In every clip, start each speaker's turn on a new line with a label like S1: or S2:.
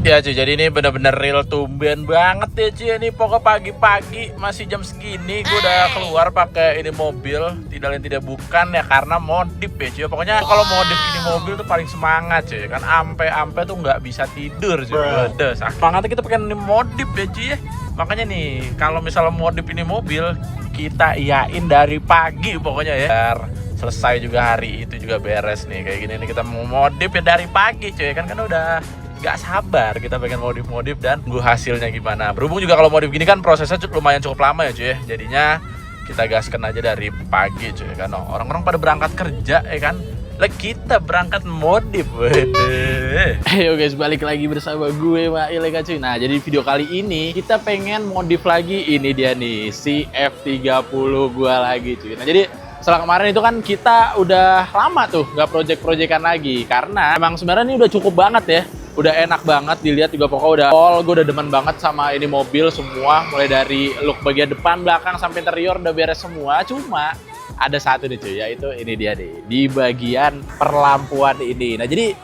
S1: Ya cuy, jadi ini bener-bener real tumben banget ya cuy. Ini pokok pagi-pagi masih jam segini gue udah keluar pakai ini mobil. Tidak lain tidak bukan ya karena modif ya cuy. Pokoknya kalau modif ini mobil tuh paling semangat cuy. Kan ampe-ampe tuh nggak bisa tidur cuy. Udah semangatnya kita pakai ini modif ya cuy ya. Makanya nih kalau misalnya modif ini mobil kita iyain dari pagi pokoknya ya. Biar selesai juga hari itu juga beres nih. Kayak gini nih kita mau modif ya dari pagi cuy. Kan udah gak sabar kita pengen modif-modif dan tunggu hasilnya gimana. Berhubung juga kalau modif gini kan prosesnya lumayan cukup lama ya cuy. Jadinya kita gaskan aja dari pagi cuy kan. Orang-orang pada berangkat kerja ya kan. Lah kita berangkat modif. Ayo guys, balik lagi bersama gue Mail ya cuy. Nah, jadi video kali ini kita pengen modif lagi. Ini dia nih si F30 gue lagi cuy. Nah, jadi setelah kemarin itu kan kita udah lama tuh nggak project-projectan lagi karena emang sebenarnya ini udah cukup banget ya. Udah enak banget dilihat juga, pokoknya udah all, gue udah demen banget sama ini mobil semua, mulai dari look bagian depan, belakang, sampai interior udah beres semua. Cuma ada satu nih cuy, yaitu ini dia nih, di bagian perlampuan ini. Nah jadi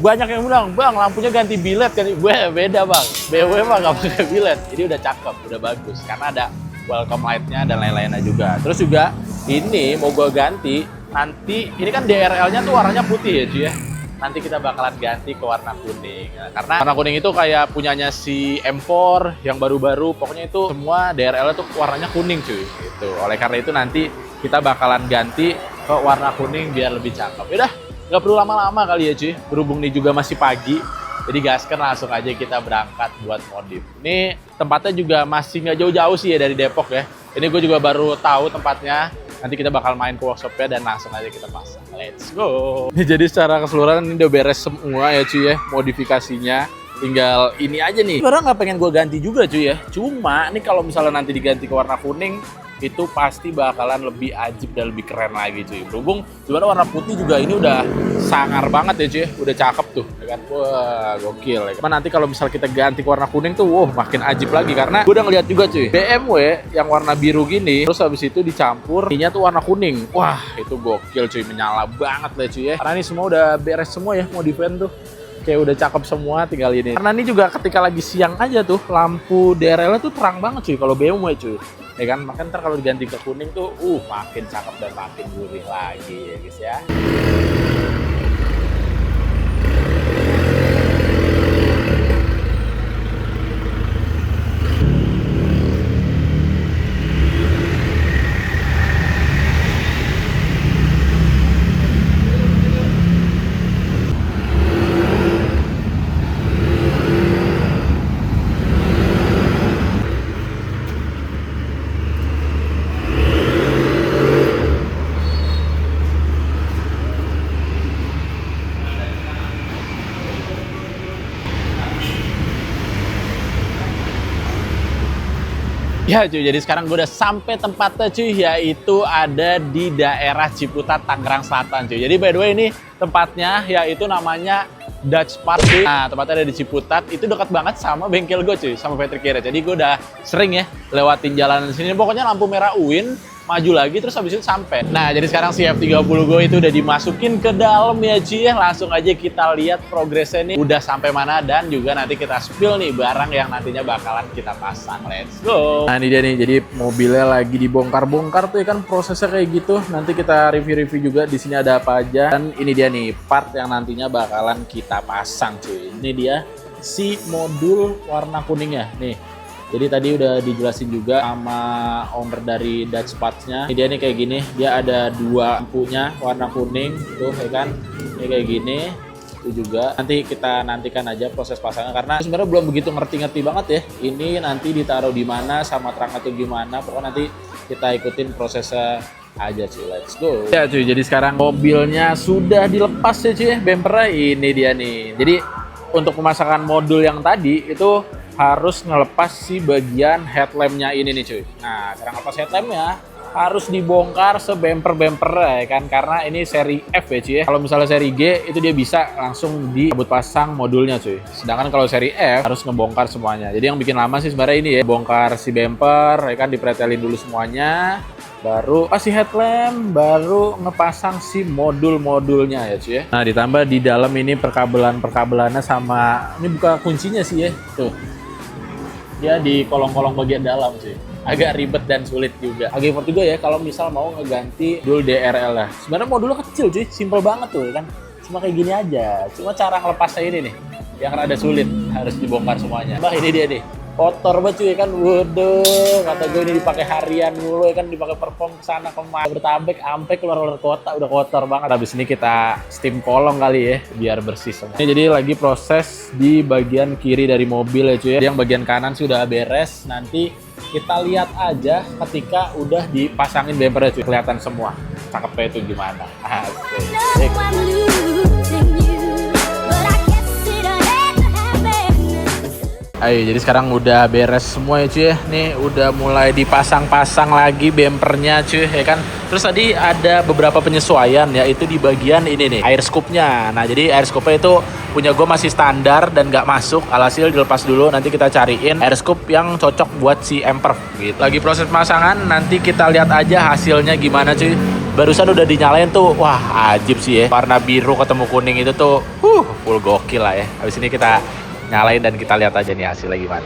S1: banyak yang bilang, bang lampunya ganti bilet kan? Beda bang, BMW mah gak pakai bilet. Ini udah cakep, udah bagus, karena ada welcome light-nya dan lain-lainnya juga. Terus juga ini mau gue ganti, nanti ini kan DRL-nya tuh warnanya putih ya cuy ya. Nanti kita bakalan ganti ke warna kuning. Nah, karena warna kuning itu kayak punyanya si M4 yang baru-baru. Pokoknya itu semua DRL itu warnanya kuning cuy. Gitu. Oleh karena itu nanti kita bakalan ganti ke warna kuning biar lebih cakep. Yaudah, nggak perlu lama-lama kali ya cuy. Berhubung nih juga masih pagi. Jadi gaskan langsung aja kita berangkat buat modif. Ini tempatnya juga masih nggak jauh-jauh sih ya dari Depok ya. Ini gue juga baru tahu tempatnya. Nanti kita bakal main ke workshopnya dan langsung aja kita pasang. Let's go! Jadi secara keseluruhan ini udah beres semua ya cuy ya, modifikasinya. Tinggal ini aja nih. Sebenarnya nggak pengen gue ganti juga cuy ya. Cuma ini kalau misalnya nanti diganti ke warna kuning, itu pasti bakalan lebih ajib dan lebih keren lagi cuy. Berhubung sebenarnya warna putih juga ini udah sangar banget ya cuy, udah cakep tuh ya kan. Wah gokil ya. Cuma nanti kalau misal kita ganti ke warna kuning tuh wah makin ajib lagi, karena gue udah ngeliat juga cuy BMW yang warna biru gini, terus habis itu dicampur ininya tuh warna kuning. Wah itu gokil cuy, menyala banget lah cuy ya. Karena ini semua udah beres semua ya, mau defend tuh kayak udah cakep semua, tinggal ini. Karena ini juga ketika lagi siang aja tuh lampu DRL tuh terang banget cuy kalau BMW cuy. Ya kan, makanya ntar kalau diganti ke kuning tuh makin cakep dan makin gurih lagi ya guys ya. Ya cuy, jadi sekarang gue udah sampai tempatnya cuy, yaitu ada di daerah Ciputat, Tangerang Selatan cuy. Jadi by the way ini tempatnya yaitu namanya Dutch Park cuy. Nah tempatnya ada di Ciputat, itu dekat banget sama bengkel gue cuy, sama Patrick Kira. Jadi gue udah sering ya lewatin jalanan sini. Pokoknya lampu merah UIN, maju lagi terus habis itu sampai. Nah jadi sekarang si F30 gue itu udah dimasukin ke dalam ya cuy ya. Langsung aja kita lihat progresnya nih udah sampai mana, dan juga nanti kita spill nih barang yang nantinya bakalan kita pasang. Let's go. Nah ini dia nih, jadi mobilnya lagi dibongkar-bongkar tuh ya kan, prosesnya kayak gitu. Nanti kita review-review juga di sini ada apa aja. Dan ini dia nih part yang nantinya bakalan kita pasang cuy. Ini dia si modul warna kuningnya nih. Jadi tadi udah dijelasin juga sama owner dari Dutch Parts-nya. Ini dia nih kayak gini, dia ada dua lampunya warna kuning tuh ya kan. Ini kayak gini. Itu juga nanti kita nantikan aja proses pasangnya, karena sebenarnya belum begitu ngerti-ngerti banget ya. Ini nanti ditaruh di mana sama terangnya tuh gimana. Pokoknya nanti kita ikutin prosesnya aja cuy. Let's go. Ya cuy, jadi sekarang mobilnya sudah dilepas ya cuy, bempernya ini dia nih. Jadi untuk pemasangan modul yang tadi itu harus ngelepas si bagian headlampnya ini nih cuy. Nah, cara ngelepas headlampnya harus dibongkar sebemper-bemper ya kan, karena ini seri F ya cuy ya. Kalau misalnya seri G itu dia bisa langsung dicabut pasang modulnya cuy. Sedangkan kalau seri F harus ngebongkar semuanya. Jadi yang bikin lama sih sebenarnya ini ya, bongkar si bemper ya kan, dipretelin dulu semuanya. baru kasih headlamp, baru ngepasang si modul-modulnya ya cuy ya. Nah ditambah di dalam ini perkabelannya sama, ini buka kuncinya sih ya, tuh. Dia di kolong-kolong bagian dalam cuy. Agak ribet dan sulit juga. Agak import juga ya kalau misal mau ngeganti dual DRL lah. Sebenarnya modulnya kecil cuy, simple banget tuh kan. Cuma kayak gini aja. Cuma cara ngelepasnya ini nih, yang rada sulit, harus dibongkar semuanya. Bah ini dia nih. Kotor banget cuy kan, waduh, kata gue ini dipakai harian mulu ya kan, dipakai perform kesana kemari, bertabek, sampai keluar kota udah kotor banget. Habis ini kita steam kolong kali ya, biar bersih semua. Ini jadi lagi proses di bagian kiri dari mobil ya cuy ya. Yang bagian kanan sudah beres, nanti kita lihat aja ketika udah dipasangin bumpernya cuy, kelihatan semua cakepnya itu gimana. Asik. Ayo, jadi sekarang udah beres semua ya cuy ya. Nih udah mulai dipasang-pasang lagi bumpernya cuy ya kan. Terus tadi ada beberapa penyesuaian yaitu di bagian ini nih, air scoopnya. Nah jadi air scoopnya itu punya gue masih standar dan nggak masuk. Alhasil dilepas dulu, nanti kita cariin air scoop yang cocok buat si Emperv gitu. Lagi proses pemasangan, nanti kita lihat aja hasilnya gimana cuy. Barusan udah dinyalain tuh, wah ajib sih ya. Warna biru ketemu kuning itu tuh, full gokil lah ya. Habis ini kita nyalain dan kita lihat aja nih hasilnya gimana.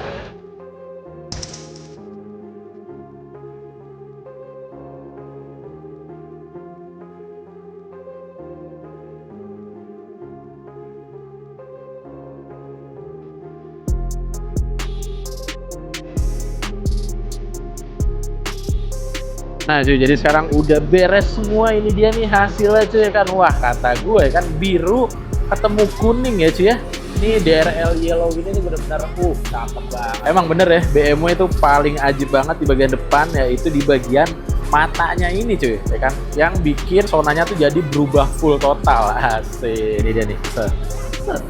S1: Nah cuy, jadi sekarang udah beres semua, ini dia nih hasilnya cuy kan. Wah kata gue kan biru ketemu kuning ya cuy ya. Ini DRL yellow gini nih bener-bener cakep banget. Emang bener ya, BMW itu paling ajib banget di bagian depan, yaitu di bagian matanya ini cuy ya kan, yang bikin sonanya tuh jadi berubah full total. Asik, ini dia nih.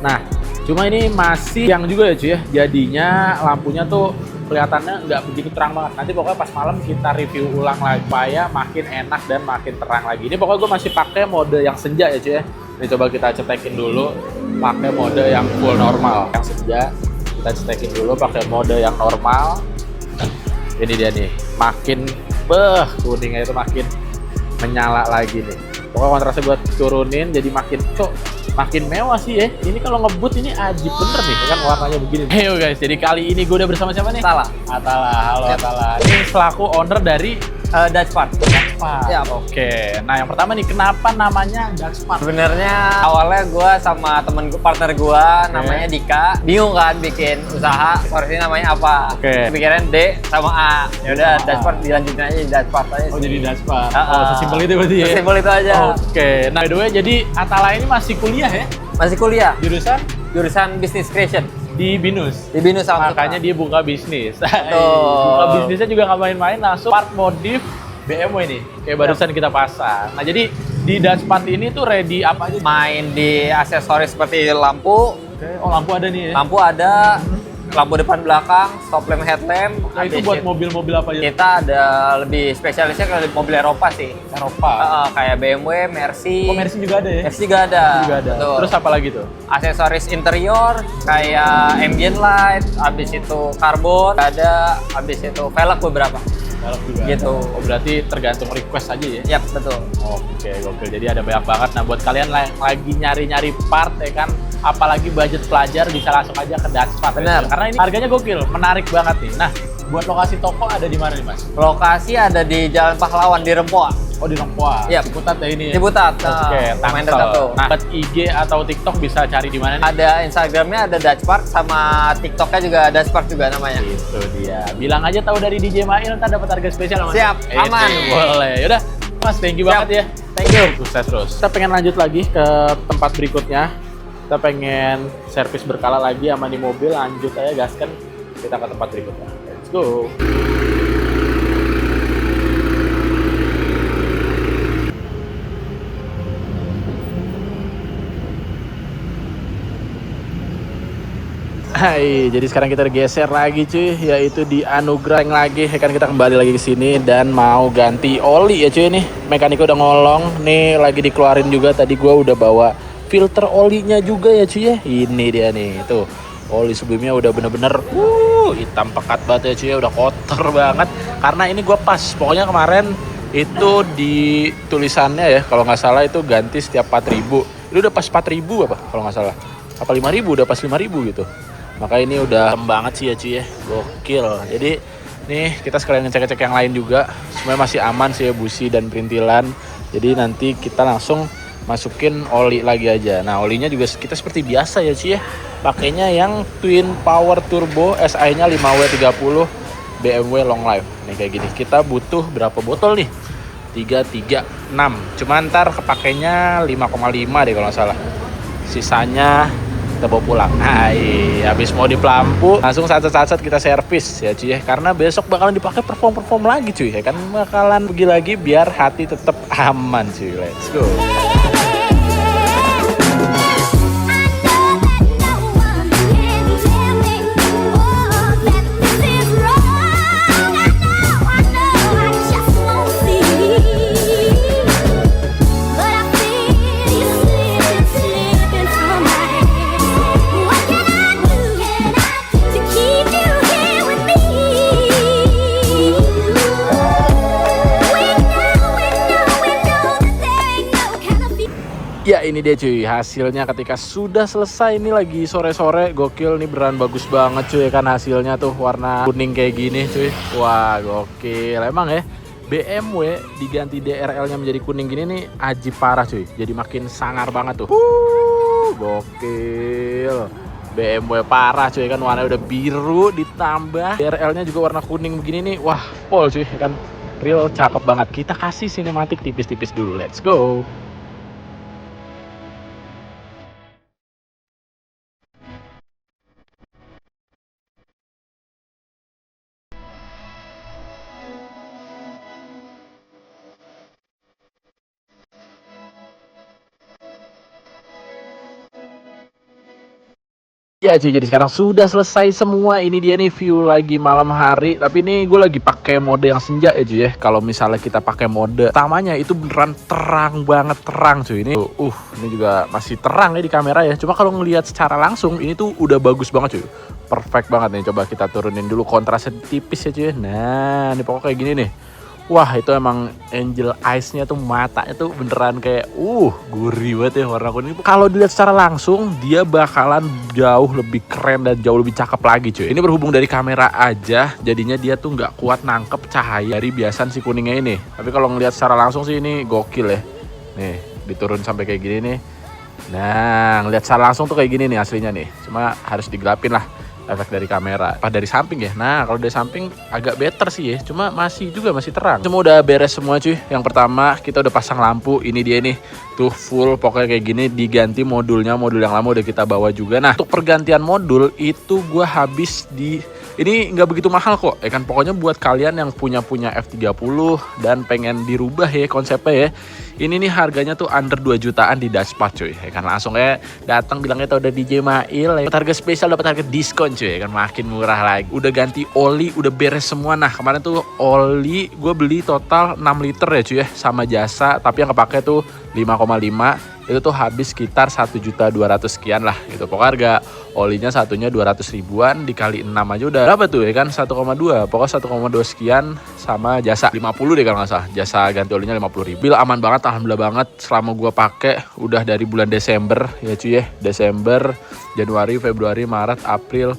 S1: Nah cuma ini masih yang juga ya cuy ya, jadinya lampunya tuh kelihatannya nggak begitu terang banget. Nanti pokoknya pas malam kita review ulang lagi supaya makin enak dan makin terang lagi. Ini pokoknya gue masih pakai mode yang senja ya cuy ya. Ini coba kita cetekin dulu pakai mode yang full normal. Yang senja kita cetekin dulu pakai mode yang normal. Ini dia nih, makin kuningnya itu makin menyala lagi nih. Pokoknya kontrasnya gue turunin jadi makin mewah sih ya. Ini kalau ngebut ini ajib bener nih kan, warnanya begini. Heyo guys, jadi kali ini gue udah bersama siapa nih?
S2: Atala.
S1: Halo Atala. Ini selaku owner dari
S2: Dutch Part.
S1: Ya, oke. Nah yang pertama nih, kenapa namanya Dutch Part?
S2: Sebenarnya awalnya gue sama partner gue namanya Dika, bingung kan bikin usaha, sorry namanya apa? Pikiran D sama A. Ya udah Dutch Part dilanjutin aja Dutch Part aja.
S1: Oh jadi Dutch Part. Oh sesimpel itu berarti ya?
S2: Sesimpel itu aja.
S1: Oke. Nah by the way, jadi Atala ini masih kuliah ya?
S2: Masih kuliah.
S1: Jurusan
S2: Business Creation.
S1: Di Binus.
S2: Makanya
S1: dia buka bisnis.
S2: Tuh.
S1: Buka bisnisnya juga nggak main-main, langsung part modif BMW nih. Kayak barusan kita pasang. Nah jadi di Dutch Part ini tuh ready apa aja?
S2: Main di aksesoris seperti lampu.
S1: Oh lampu ada nih ya?
S2: Lampu ada. Lampu depan belakang, stop lamp, headlamp.
S1: Nah itu buat mobil-mobil apa aja?
S2: Kita ada lebih spesialisnya ke mobil Eropa sih.
S1: Eropa?
S2: Kayak BMW, Mercy.
S1: Oh Mercy juga ada ya?
S2: Mercy juga ada.
S1: Betul. Terus apa lagi tuh?
S2: Aksesoris interior, kayak ambient light, habis itu karbon, ada, habis itu velg beberapa.
S1: Velg juga
S2: gitu.
S1: Ada. Oh berarti tergantung request aja ya?
S2: Yap, betul.
S1: Oke, gokil. Jadi ada banyak banget. Nah buat kalian lagi nyari-nyari part ya kan, apalagi budget pelajar, bisa langsung aja ke Dutch Part.
S2: Benar.
S1: Karena ini harganya gokil, menarik banget nih. Nah, buat lokasi toko ada di mana nih Mas?
S2: Lokasi ada di Jalan Pahlawan di Rempoa.
S1: Oh di Rempoa.
S2: Iya.
S1: Ciputat ya ini.
S2: Ciputat.
S1: Oke,
S2: main dekat tuh.
S1: Nah, buat IG atau TikTok bisa cari di mana nih?
S2: Ada Instagramnya, ada Dutch Part, sama TikToknya juga Dutch Part juga namanya.
S1: Itu dia. Bilang aja tahu dari DJ Mail, ntar dapat harga spesial Mas.
S2: Siap, aman.
S1: Boleh. Yaudah, Mas, thank you banget ya.
S2: Thank you.
S1: Sukses terus. Kita pengen lanjut lagi ke tempat berikutnya. Kita pengen servis berkala lagi sama di mobil. Lanjut aja, gaskan. Kita ke tempat berikutnya. Let's go. Hai, jadi sekarang kita geser lagi cuy, yaitu di Anugrah lagi. Ya kan kita kembali lagi ke sini dan mau ganti oli ya cuy nih. Mekaniknya udah ngolong, nih lagi dikeluarin juga. Tadi gua udah bawa filter olinya juga ya cuy ya. Ini dia nih, tuh. Oli sebelumnya udah bener-bener hitam pekat banget ya cuy ya, udah kotor banget. Karena ini gua pas, pokoknya kemarin Itu di tulisannya ya, kalau nggak salah itu ganti setiap 4.000. Ini udah pas 4.000 apa kalau nggak salah. Apa 5.000, udah pas 5.000 gitu. Maka ini udah banget sih ya cuy ya, gokil. Jadi nih kita sekalian ngecek-ngecek yang lain juga. Semuanya masih aman sih ya, busi dan perintilan. Jadi nanti kita langsung masukin oli lagi aja. Nah olinya juga kita seperti biasa ya cuy ya, pakainya yang Twin Power Turbo SI-nya 5W30 BMW Long Life. Nih kayak gini. Kita butuh berapa botol nih? 3, 3, 6. Cuma ntar kepakainya 5,5 deh kalau nggak salah. Sisanya kita bawa pulang. Nah, habis mau di pelampu langsung sat-sat kita servis ya cuy ya. Karena besok bakalan dipakai perform lagi cuy ya. Kan bakalan pergi lagi biar hati tetap aman cuy. Let's go. Ya ini dia cuy, hasilnya ketika sudah selesai. Ini lagi sore-sore, gokil nih, beneran bagus banget cuy kan hasilnya tuh, warna kuning kayak gini cuy. Wah gokil, emang ya BMW diganti DRL-nya menjadi kuning gini nih ajib parah cuy. Jadi makin sangar banget tuh. Gokil. BMW parah cuy kan, warnanya udah biru ditambah DRL-nya juga warna kuning begini nih. Wah pol cuy kan, real cakep banget. Kita kasih sinematik tipis-tipis dulu, let's go. Ya cuy, jadi sekarang sudah selesai semua. Ini dia nih view lagi malam hari. Tapi ini gue lagi pakai mode yang senja ya cuy ya. Kalau misalnya kita pakai mode utamanya itu beneran terang banget, terang cuy. Ini ini juga masih terang ya di kamera ya. Cuma kalau ngelihat secara langsung ini tuh udah bagus banget cuy. Perfect banget nih. Coba kita turunin dulu kontrasnya tipis ya cuy. Nah, ini pokoknya kayak gini nih. Wah itu emang angel eyes-nya tuh, matanya tuh beneran kayak gurih banget ya warna kuning. Kalau dilihat secara langsung dia bakalan jauh lebih keren dan jauh lebih cakep lagi cuy. Ini berhubung dari kamera aja, jadinya dia tuh nggak kuat nangkep cahaya dari biasan si kuningnya ini. Tapi kalau ngelihat secara langsung sih ini gokil ya. Nih diturun sampai kayak gini nih. Nah ngelihat secara langsung tuh kayak gini nih aslinya nih. Cuma harus digelapin lah efek dari kamera. Pas dari samping ya. Nah, kalau dari samping agak better sih ya. Cuma masih terang. Semua udah beres semua cuy. Yang pertama kita udah pasang lampu. Ini dia nih. Tuh full pokoknya kayak gini, diganti modulnya. Modul yang lama udah kita bawa juga. Nah, untuk pergantian modul itu gua habis di ini nggak begitu mahal kok, ya kan. Pokoknya buat kalian yang punya F30 dan pengen dirubah ya konsepnya ya. Ini nih harganya tuh under 2 jutaan di Dashpad cuy, ya kan. Langsung datang bilangnya tau udah DJ Mail, dapat harga spesial, dapat harga diskon cuy, ya kan, makin murah lagi. Udah ganti oli, udah beres semua. Nah kemarin tuh oli gue beli total 6 liter ya cuy ya, sama jasa, tapi yang kepake tuh 5,5. Itu tuh habis sekitar 1.200.000 sekian lah gitu. Pokoknya harga olinya satunya 200 ribuan, dikali 6 aja udah berapa tuh ya kan, 1,2. Pokoknya 1,2 sekian sama jasa 50 deh kalau nggak salah. Jasa ganti olinya 50 ribu. Bil aman banget, alhamdulillah banget. Selama gua pakai udah dari bulan Desember ya cuy ya. Desember, Januari, Februari, Maret, April,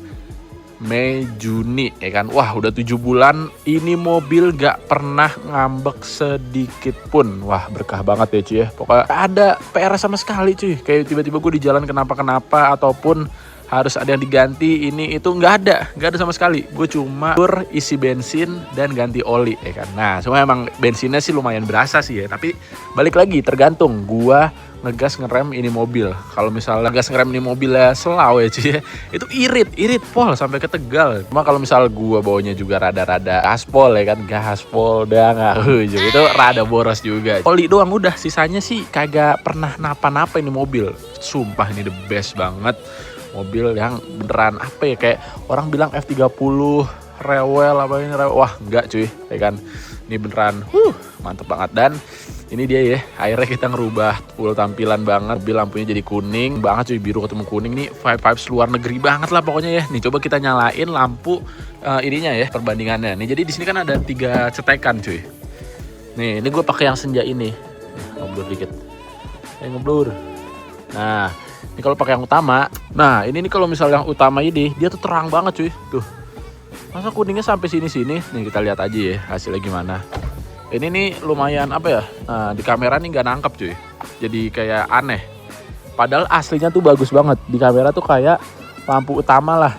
S1: Mei, Juni ya kan. Wah udah 7 bulan ini mobil gak pernah ngambek sedikit pun. Wah berkah banget ya cuy ya. Pokoknya ada PR sama sekali cuy. Kayak tiba-tiba gue di jalan kenapa ataupun harus ada yang diganti ini itu nggak ada sama sekali. Gue cuma isi bensin dan ganti oli ya kan. Nah cuma emang bensinnya sih lumayan berasa sih ya. Tapi balik lagi tergantung gua ngegas ngerem ini mobil. Kalau misalnya ngegas ngerem ini mobilnya selau ya cuy ya, itu irit pol sampai ke Tegal. Cuma kalau misal gua bawanya juga rada-rada gaspol ya kan, gaspol dah nggak itu rada boros juga. Oli doang udah, sisanya sih kagak pernah napa-napa ini mobil. Sumpah ini the best banget. Mobil yang beneran apa ya, kayak orang bilang F30 rewel apa ini rewel. Wah enggak cuy ya kan, ini beneran mantep banget. Dan ini dia ya, akhirnya kita ngerubah full tampilan banget. Mobil lampunya jadi kuning banget cuy, biru ketemu kuning nih, vibes luar negeri banget lah pokoknya ya. Nih coba kita nyalain lampu ininya ya, perbandingannya nih. Jadi di sini kan ada 3 cetekan cuy. Nih, ini gue pakai yang senja ini. Ngeblur dikit. Ngeblur. Nah, ini kalau pakai yang utama. Nah, ini nih kalau misalnya yang utama ini, dia tuh terang banget cuy. Tuh. Masa kuningnya sampai sini-sini? Nih kita lihat aja ya hasilnya gimana. Ini nih lumayan apa ya? Nah, di kamera nih nggak nangkep cuy. Jadi kayak aneh. Padahal aslinya tuh bagus banget. Di kamera tuh kayak lampu utama lah.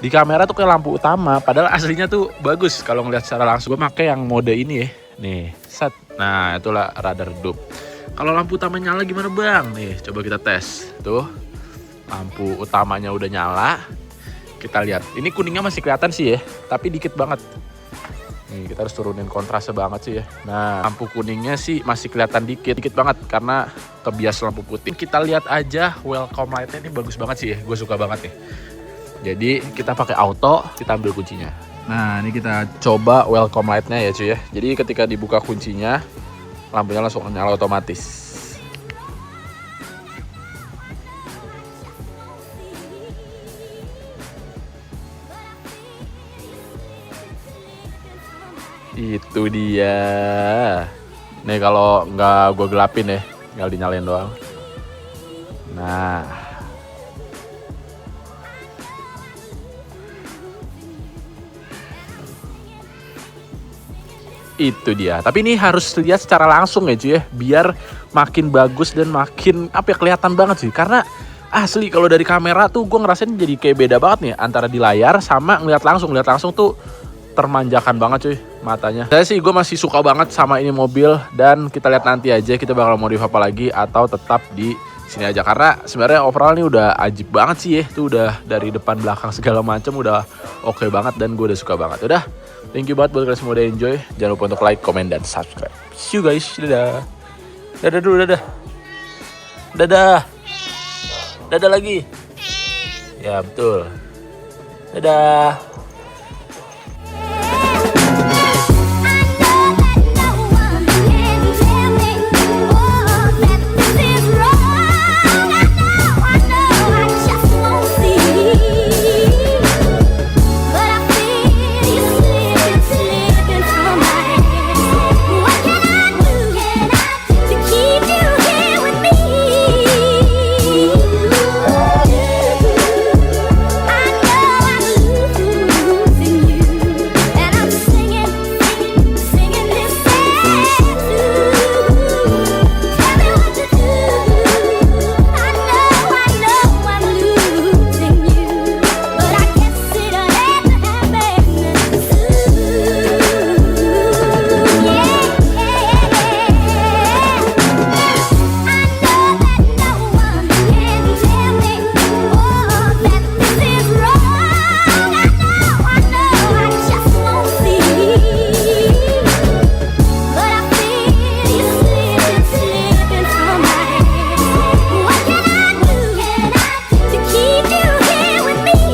S1: Di kamera tuh kayak lampu utama, padahal aslinya tuh bagus kalau ngeliat secara langsung. Gue pakai yang mode ini ya, nih, set. Nah, itulah radar redup. Kalau lampu utama nyala gimana bang? Nih, coba kita tes. Tuh, lampu utamanya udah nyala. Kita lihat, ini kuningnya masih kelihatan sih ya, tapi dikit banget. Nih, kita harus turunin kontrasnya banget sih ya. Nah, lampu kuningnya sih masih kelihatan dikit banget karena kebias lampu putih. Kita lihat aja welcome light-nya ini bagus banget sih ya, gue suka banget nih. Jadi kita pakai auto, kita ambil kuncinya. Nah, ini kita coba welcome light-nya ya cuy ya. Jadi ketika dibuka kuncinya, lampunya langsung nyala otomatis. Itu dia. Nih kalau nggak gue gelapin ya, tinggal dinyalain doang. Nah. Itu dia. Tapi ini harus lihat secara langsung ya cuy ya, biar makin bagus dan makin apa ya, kelihatan banget sih. Karena asli kalau dari kamera tuh gue ngerasain jadi kayak beda banget nih antara di layar sama ngeliat langsung tuh termanjakan banget cuy matanya. Saya sih gue masih suka banget sama ini mobil dan kita lihat nanti aja kita bakal modif apa lagi atau tetap di sini aja. Karena sebenarnya overall ini udah ajib banget sih ya. Tuh udah dari depan belakang segala macam udah oke banget dan gue udah suka banget. Udah. Thank you banget buat kalian semua udah enjoy. Jangan lupa untuk like, comment, dan subscribe. See you guys. Dadah. Dadah dulu, dadah. Dadah. Dadah lagi. Ya, betul. Dadah.